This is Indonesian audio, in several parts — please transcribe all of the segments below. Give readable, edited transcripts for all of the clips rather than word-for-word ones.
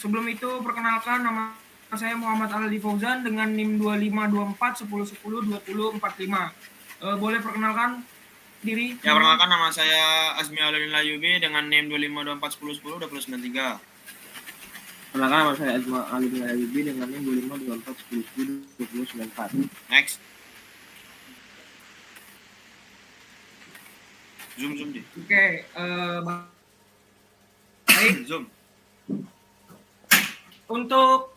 Sebelum itu perkenalkan, nama saya Muhammad Aldi Fauzan dengan NIM 252410102045. Boleh perkenalkan diri? Ya, perkenalkan nama saya Azmi Aludin Layubi dengan NIM 252410102093. Perkenalkan nama saya Azmi Aludin Layubi dengan NIM 252410102094. Next. Zoom deh. Oke, baik. Zoom. Untuk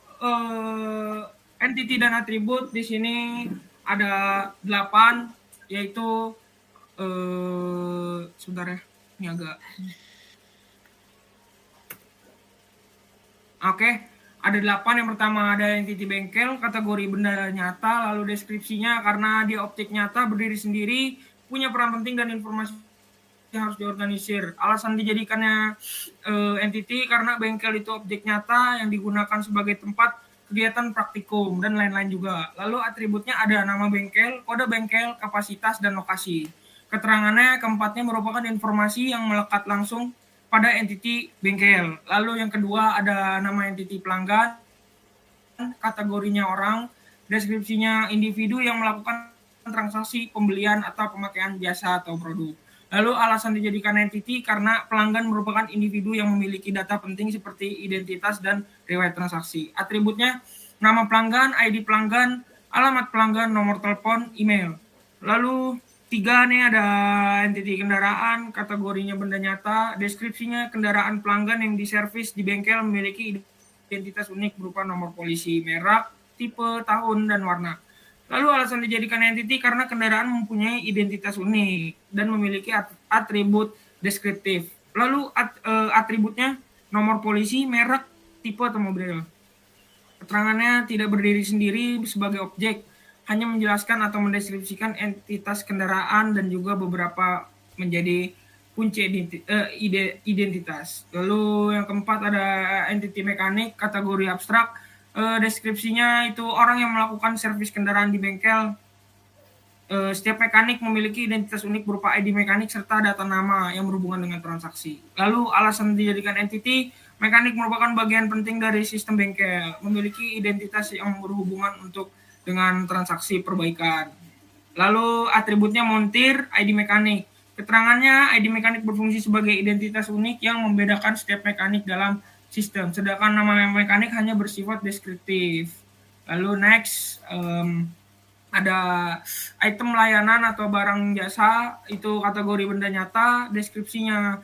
entity dan atribut di sini ada 8, yaitu sebentar ya, ini agak. Oke, ada 8. Yang pertama ada entity bengkel, kategori benda nyata, lalu deskripsinya karena dia objek nyata berdiri sendiri, punya peran penting dan informasi yang harus diorganisir. Alasan dijadikannya entity karena bengkel itu objek nyata yang digunakan sebagai tempat kegiatan praktikum dan lain-lain juga. Lalu atributnya ada nama bengkel, kode bengkel, kapasitas, dan lokasi. Keterangannya keempatnya merupakan informasi yang melekat langsung pada entity bengkel. Lalu yang kedua ada nama entity pelanggan, kategorinya orang, deskripsinya individu yang melakukan transaksi pembelian atau pemakaian jasa atau produk. Lalu alasan dijadikan entity karena pelanggan merupakan individu yang memiliki data penting seperti identitas dan riwayat transaksi. Atributnya nama pelanggan, ID pelanggan, alamat pelanggan, nomor telepon, email. Lalu 3 nih ada entity kendaraan, kategorinya benda nyata, deskripsinya kendaraan pelanggan yang diservis di bengkel memiliki identitas unik berupa nomor polisi, merek, tipe, tahun, dan warna. Lalu alasan dijadikan entity karena kendaraan mempunyai identitas unik dan memiliki atribut deskriptif. Lalu atributnya nomor polisi, merek, tipe, atau model. Keterangannya tidak berdiri sendiri sebagai objek, hanya menjelaskan atau mendeskripsikan entitas kendaraan dan juga beberapa menjadi kunci identitas. Lalu yang keempat ada entity mekanik, kategori abstrak. Deskripsinya itu orang yang melakukan servis kendaraan di bengkel. Setiap mekanik memiliki identitas unik berupa ID mekanik serta data nama yang berhubungan dengan transaksi. Lalu alasan dijadikan entity, mekanik merupakan bagian penting dari sistem bengkel, memiliki identitas yang berhubungan dengan transaksi perbaikan. Lalu atributnya montir, ID mekanik. Keterangannya ID mekanik berfungsi sebagai identitas unik yang membedakan setiap mekanik dalam sistem, sedangkan nama mekanik hanya bersifat deskriptif. Lalu next, ada item layanan atau barang jasa, itu kategori benda nyata, deskripsinya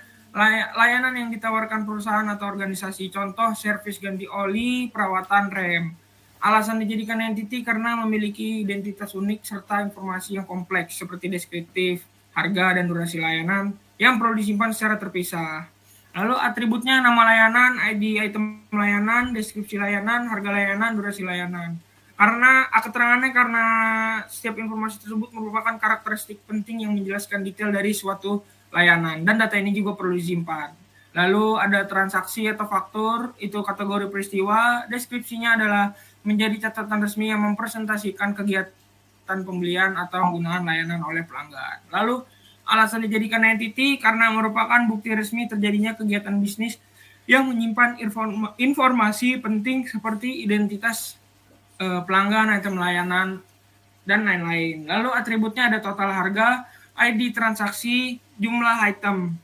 layanan yang ditawarkan perusahaan atau organisasi, contoh servis ganti oli, perawatan rem. Alasan dijadikan entity karena memiliki identitas unik serta informasi yang kompleks seperti deskriptif, harga, dan durasi layanan yang perlu disimpan secara terpisah. Lalu atributnya nama layanan, ID item layanan, deskripsi layanan, harga layanan, durasi layanan. Karena keterangannya karena setiap informasi tersebut merupakan karakteristik penting yang menjelaskan detail dari suatu layanan dan data ini juga perlu disimpan. Lalu ada transaksi atau faktur, itu kategori peristiwa, deskripsinya adalah menjadi catatan resmi yang mempresentasikan kegiatan pembelian atau penggunaan layanan oleh pelanggan. Lalu alasan dijadikan entity karena merupakan bukti resmi terjadinya kegiatan bisnis yang menyimpan informasi penting seperti identitas pelanggan, item layanan, dan lain-lain. Lalu atributnya ada total harga, ID transaksi, jumlah item.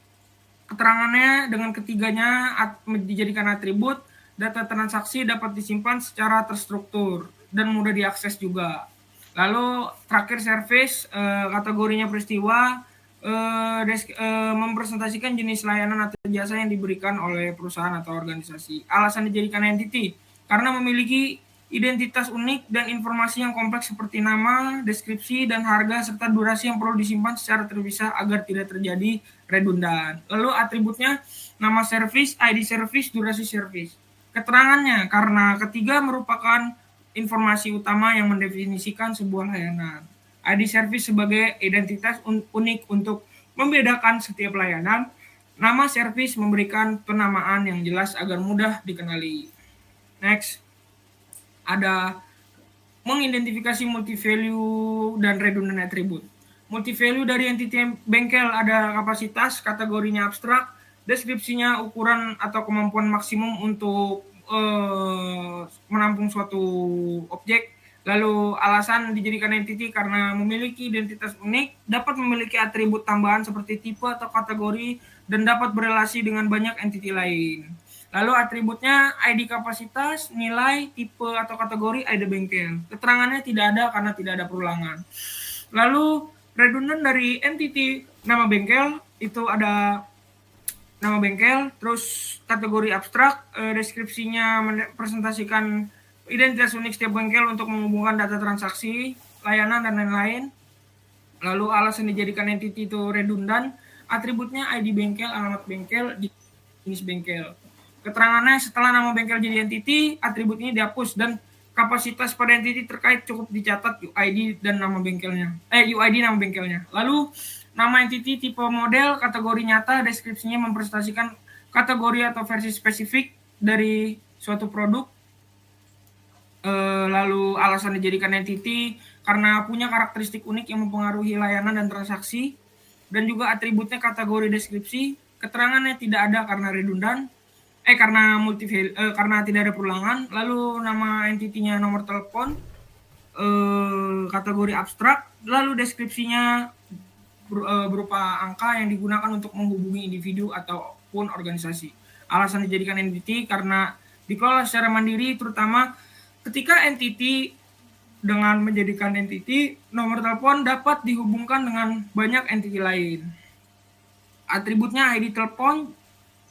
Keterangannya dengan ketiganya dijadikan atribut, data transaksi dapat disimpan secara terstruktur dan mudah diakses juga. Lalu terakhir service, kategorinya peristiwa, mempresentasikan jenis layanan atau jasa yang diberikan oleh perusahaan atau organisasi. Alasan dijadikan entity karena memiliki identitas unik dan informasi yang kompleks seperti nama, deskripsi, dan harga serta durasi yang perlu disimpan secara terpisah agar tidak terjadi redundan. Lalu atributnya nama service, ID service, durasi service. Keterangannya karena ketiga merupakan informasi utama yang mendefinisikan sebuah layanan. ID service sebagai identitas unik untuk membedakan setiap layanan. Nama service memberikan penamaan yang jelas agar mudah dikenali. Next, ada mengidentifikasi multi-value dan redundant attribute. Multi-value dari entity bengkel ada kapasitas, kategorinya abstrak, deskripsinya ukuran atau kemampuan maksimum untuk menampung suatu objek. Lalu alasan dijadikan entity karena memiliki identitas unik, dapat memiliki atribut tambahan seperti tipe atau kategori, dan dapat berelasi dengan banyak entity lain. Lalu atributnya ID kapasitas, nilai, tipe atau kategori, ID bengkel. Keterangannya tidak ada karena tidak ada perulangan. Lalu redundant dari entity nama bengkel itu ada nama bengkel, terus kategori abstrak, deskripsinya merepresentasikan identitas unik setiap bengkel untuk menghubungkan data transaksi, layanan, dan lain-lain. Lalu alasan dijadikan entity itu redundan, atributnya ID bengkel, alamat bengkel, jenis bengkel. Keterangannya setelah nama bengkel jadi entity, atribut ini dihapus dan kapasitas pada entity terkait cukup dicatat UID dan nama bengkelnya. UID nama bengkelnya. Lalu nama entity, tipe model, kategori nyata, deskripsinya mempresentasikan kategori atau versi spesifik dari suatu produk. Lalu alasan dijadikan entity karena punya karakteristik unik yang mempengaruhi layanan dan transaksi, dan juga atributnya kategori deskripsi. Keterangannya tidak ada karena redundan, karena karena tidak ada perulangan. Lalu nama entity-nya nomor telepon, kategori abstrak, lalu deskripsinya berupa angka yang digunakan untuk menghubungi individu ataupun organisasi. Alasan dijadikan entity karena dikelola secara mandiri, terutama ketika entity dengan menjadikan entity, nomor telepon dapat dihubungkan dengan banyak entity lain. Atributnya ID telepon,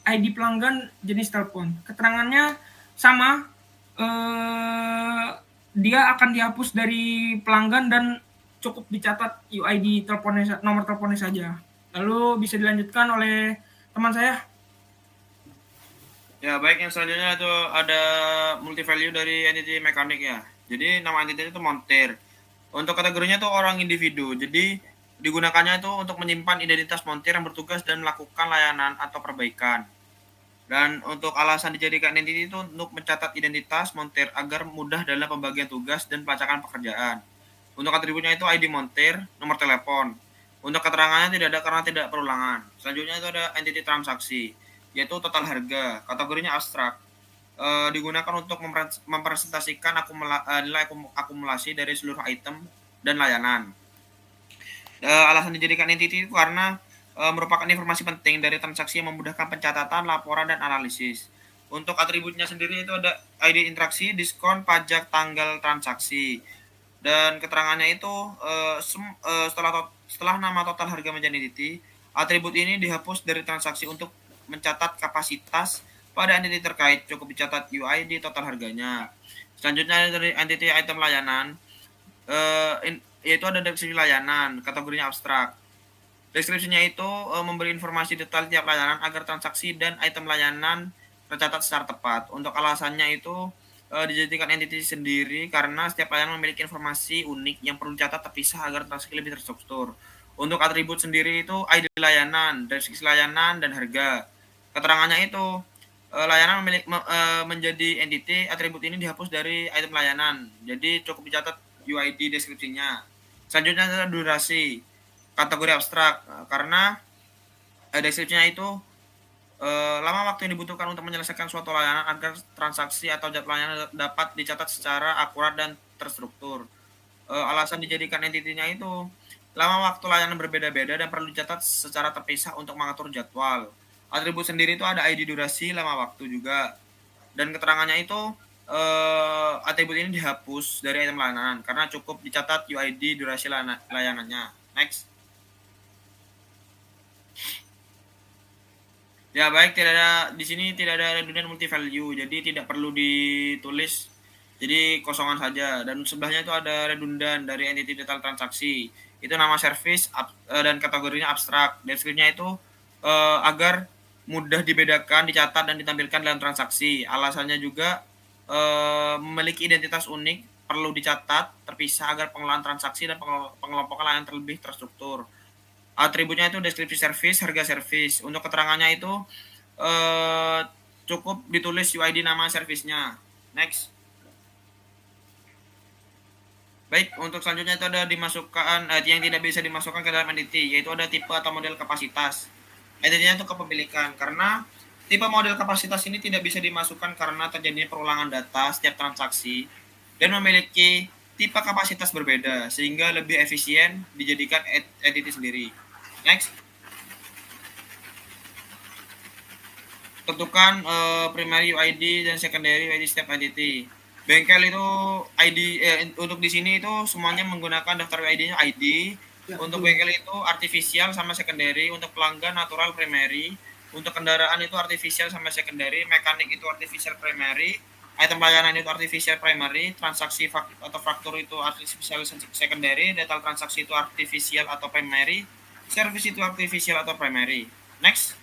ID pelanggan, jenis telepon. Keterangannya sama, dia akan dihapus dari pelanggan dan cukup dicatat UID teleponnya, nomor teleponnya saja. Lalu bisa dilanjutkan oleh teman saya. Ya, baik, yang selanjutnya itu ada multi value dari entity mekanik ya. Jadi nama entity itu montir. Untuk kategorinya itu orang individu. Jadi digunakannya itu untuk menyimpan identitas montir yang bertugas dan melakukan layanan atau perbaikan. Dan untuk alasan dijadikan entity itu untuk mencatat identitas montir agar mudah dalam pembagian tugas dan pelacakan pekerjaan. Untuk atributnya itu ID montir, nomor telepon. Untuk keterangannya tidak ada karena tidak perulangan. Selanjutnya itu ada entity transaksi, yaitu total harga. Kategorinya abstrak. Digunakan untuk mempresentasikan nilai akumulasi dari seluruh item dan layanan. Alasan dijadikan entity itu karena merupakan informasi penting dari transaksi yang memudahkan pencatatan, laporan, dan analisis. Untuk atributnya sendiri itu ada ID interaksi, diskon, pajak, tanggal transaksi. Dan keterangannya itu setelah nama total harga menjadi entity, atribut ini dihapus dari transaksi untuk mencatat kapasitas pada entity terkait, cukup dicatat UID total harganya. Selanjutnya dari entity item layanan, yaitu ada deskripsi layanan, kategorinya abstrak. Deskripsinya itu memberi informasi detail tiap layanan agar transaksi dan item layanan tercatat secara tepat. Untuk alasannya itu dijadikan entity sendiri karena setiap layanan memiliki informasi unik yang perlu dicatat terpisah agar transaksi lebih terstruktur. Untuk atribut sendiri itu ID layanan, deskripsi layanan, dan harga. Keterangannya itu layanan menjadi entity, atribut ini dihapus dari item layanan. Jadi cukup dicatat UID deskripsinya. Selanjutnya adalah durasi, kategori abstrak, karena deskripsinya itu lama waktu yang dibutuhkan untuk menyelesaikan suatu layanan agar transaksi atau jadwal layanan dapat dicatat secara akurat dan terstruktur. Alasan dijadikan entity-nya itu lama waktu layanan berbeda-beda dan perlu dicatat secara terpisah untuk mengatur jadwal. Atribut sendiri itu ada ID durasi, lama waktu juga. Dan keterangannya itu atribut ini dihapus dari item layanan karena cukup dicatat UID durasi layanannya. Next. Ya, baik, di sini tidak ada redundant multi value, jadi tidak perlu ditulis, jadi kosongan saja. Dan sebelahnya itu ada redundant dari entity detail transaksi, itu nama service dan kategorinya abstrak. Deskripsinya itu agar mudah dibedakan, dicatat, dan ditampilkan dalam transaksi. Alasannya juga memiliki identitas unik, perlu dicatat terpisah agar pengelolaan transaksi dan pengelompokan layanan terlebih terstruktur. Atributnya itu deskripsi service, harga service. Untuk keterangannya itu cukup ditulis UID nama servicenya. Next. Baik, untuk selanjutnya itu ada dimasukkan yang tidak bisa dimasukkan ke dalam entity, yaitu ada tipe atau model kapasitas. entity-nya itu kepemilikan, karena tipe model kapasitas ini tidak bisa dimasukkan karena terjadinya perulangan data setiap transaksi dan memiliki tipe kapasitas berbeda sehingga lebih efisien dijadikan entity sendiri. Next. Tentukan primary UID dan secondary UID setiap entity. Bengkel itu ID untuk di sini itu semuanya menggunakan daftar UID-nya ID. Untuk bengkel itu artificial sama secondary, untuk pelanggan natural primary, untuk kendaraan itu artificial sama secondary, mekanik itu artificial primary, item layanan itu artificial primary, transaksi atau faktur itu artificial secondary, detail transaksi itu artificial atau primary, service itu artificial atau primary. Next.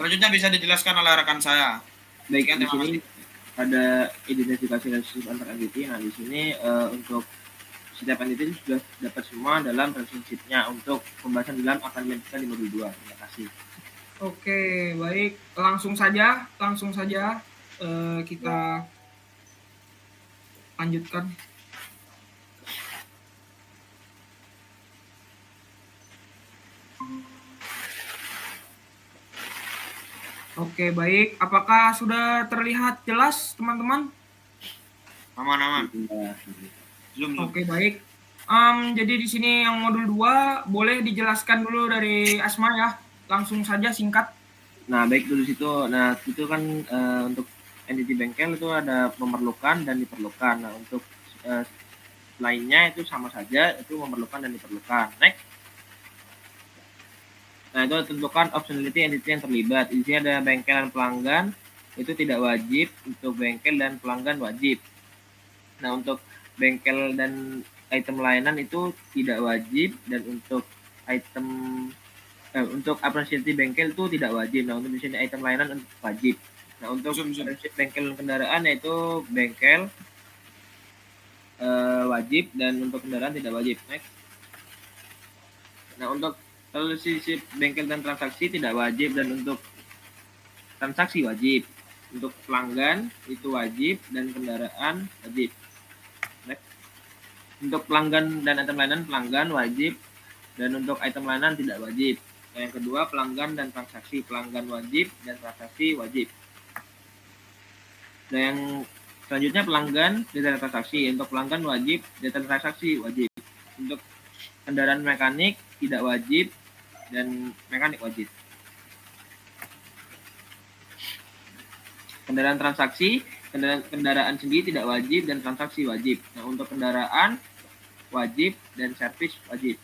Selanjutnya bisa dijelaskan oleh rekan saya. Baik, Sekian, di terima sini kasih. ada identifikasi relationship antar entity. Nah, di sini untuk setiap entity sudah dapat semua dalam relationship-nya. Untuk pembahasan dalam akan dilanjutkan di modul 2. Terima kasih. Oke, baik. Langsung saja kita lanjutkan. Oke, baik. Apakah sudah terlihat jelas, teman-teman? Aman-aman. Ya, Zoom. Oke, baik. Jadi di sini yang modul 2 boleh dijelaskan dulu dari Asma ya. Langsung saja singkat. Nah, baik dulu situ. Nah, itu kan untuk entity bengkel itu ada memerlukan dan diperlukan. Nah, untuk lainnya itu sama saja, itu memerlukan dan diperlukan. Next. Nah, itu tentukan optionality entity yang terlibat. Di sini ada bengkel dan pelanggan, itu tidak wajib. Untuk bengkel dan pelanggan wajib. Nah, untuk bengkel dan item layanan itu tidak wajib, dan untuk item untuk optionality bengkel itu tidak wajib. Nah, untuk di sini item layanan wajib. Nah, untuk bengkel kendaraan yaitu bengkel wajib, dan untuk kendaraan tidak wajib. Next. Nah, untuk relationship bengkel dan transaksi tidak wajib, dan untuk transaksi wajib. Untuk pelanggan itu wajib, dan kendaraan wajib. Next. Untuk pelanggan dan item layanan, pelanggan wajib, dan untuk item layanan tidak wajib. Nah, yang kedua, pelanggan dan transaksi, pelanggan wajib dan transaksi wajib. Nah, yang selanjutnya pelanggan data transaksi. Untuk pelanggan wajib, data transaksi wajib. Untuk kendaraan mekanik tidak wajib, dan mekanik wajib. Kendaraan transaksi, kendaraan sendiri tidak wajib, dan transaksi wajib. Nah, untuk kendaraan wajib dan servis wajib.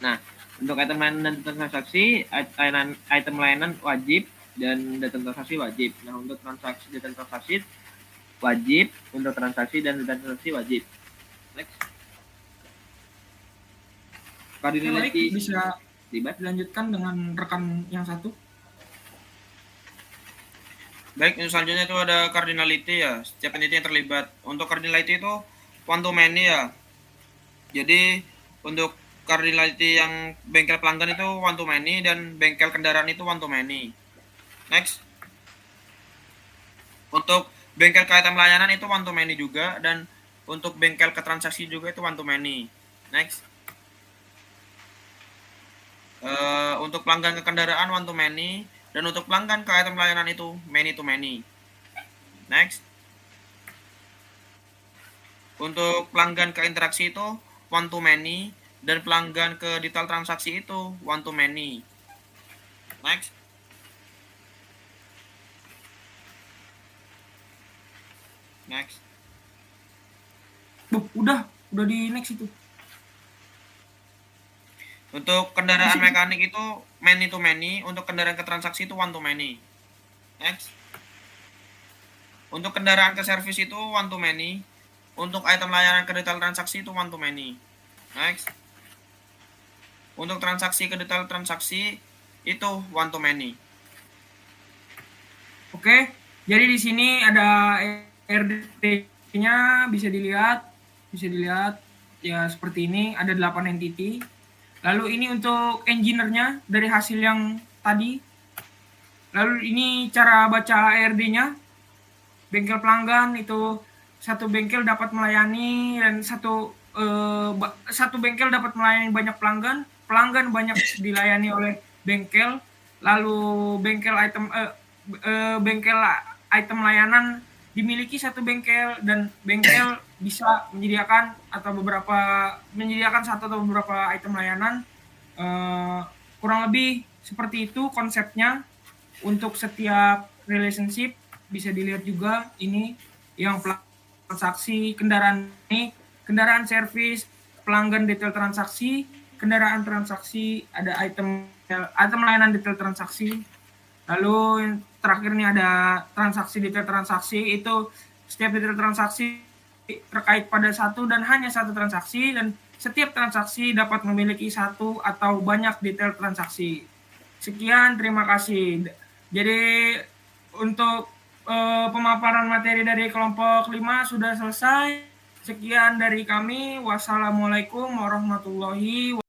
Nah, untuk item layanan dan transaksi, item layanan wajib dan data transaksi wajib. Nah, untuk transaksi data transaksi wajib, untuk transaksi dan data transaksi wajib. Next. Cardinality bisa libat. dilanjutkan dengan rekan yang satu. Baik, selanjutnya itu ada cardinality ya, setiap entity yang terlibat. Untuk cardinality itu one to many ya. Jadi untuk cardinality yang bengkel pelanggan itu one to many, dan bengkel kendaraan itu one to many. Next. Untuk bengkel ke item layanan itu one to many juga, dan untuk bengkel ke transaksi juga itu one to many. Next. Untuk pelanggan ke kendaraan one to many, dan untuk pelanggan ke item layanan itu many to many. Next. Untuk pelanggan ke interaksi itu one to many, dan pelanggan ke detail transaksi itu one to many. Next. Next. Udah di next itu. Untuk kendaraan mekanik itu many to many, untuk kendaraan ke transaksi itu one to many. Next. Untuk kendaraan ke servis itu one to many, untuk item layanan ke detail transaksi itu one to many. Next. Untuk transaksi ke detail transaksi itu one to many. Oke, jadi di sini ada RD-nya bisa dilihat ya seperti ini, ada 8 entity. Lalu ini untuk engineer-nya dari hasil yang tadi. Lalu ini cara baca ARD-nya. Bengkel pelanggan itu satu bengkel dapat melayani dan satu bengkel dapat melayani banyak pelanggan, pelanggan banyak dilayani oleh bengkel, lalu bengkel item layanan dimiliki satu bengkel dan bengkel bisa menyediakan satu atau beberapa item layanan. Kurang lebih seperti itu konsepnya untuk setiap relationship. Bisa dilihat juga ini yang transaksi kendaraan ini, kendaraan servis, pelanggan detail transaksi, kendaraan transaksi, ada item layanan detail transaksi. Lalu yang terakhir ini ada transaksi detail transaksi, itu setiap detail transaksi terkait pada satu dan hanya satu transaksi, dan setiap transaksi dapat memiliki satu atau banyak detail transaksi. Sekian, terima kasih. Jadi untuk pemaparan materi dari kelompok 5 sudah selesai. Sekian dari kami. Wassalamualaikum warahmatullahi wabarakatuh.